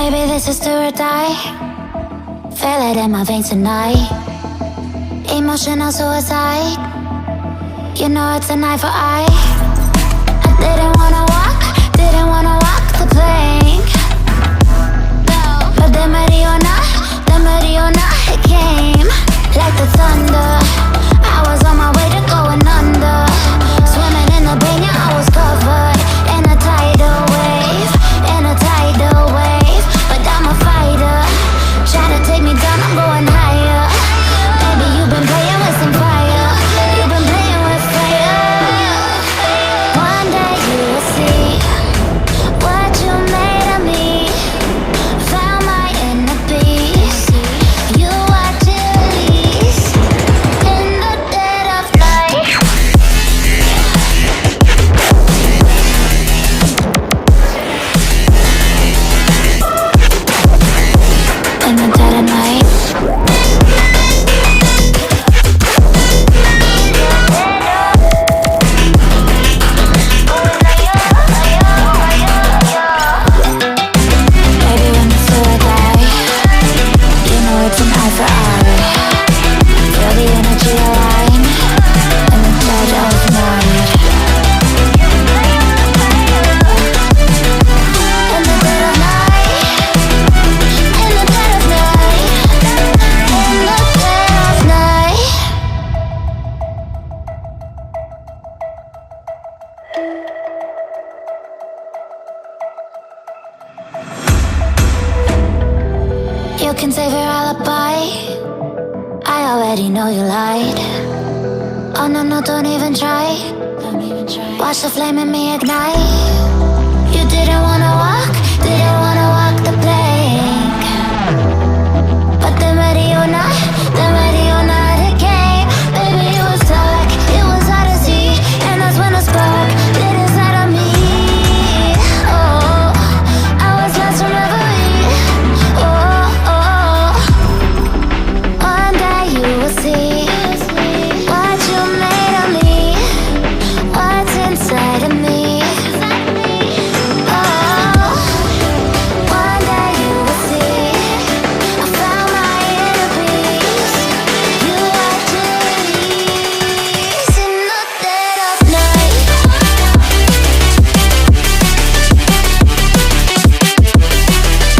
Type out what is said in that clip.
Baby, this is do or die. Feel it in my veins tonight. Emotional suicide. You know it's an eye for eye. I didn't wanna walk the plank. But the Mariona, it came like the thunder. I was on my way to going under. Swimming in the pain, yeah, I was covered in a tidal wave, but I'm a fighter. Try to take me down, I'm going higher. Baby, you've been playing with some fire. You've been playing with fire. One day you will see what you made of me. Found my inner peace. You are release in the dead of night. In the dead of night. Baby, when it's do or die, you know it's an eye for eye. Feel the energy align in the dead of night. In the dead of night. In the dead of night. In the dead of night. You can save your alibi. I already know you lied. Oh no, no, don't even try. Watch the flame in me ignite.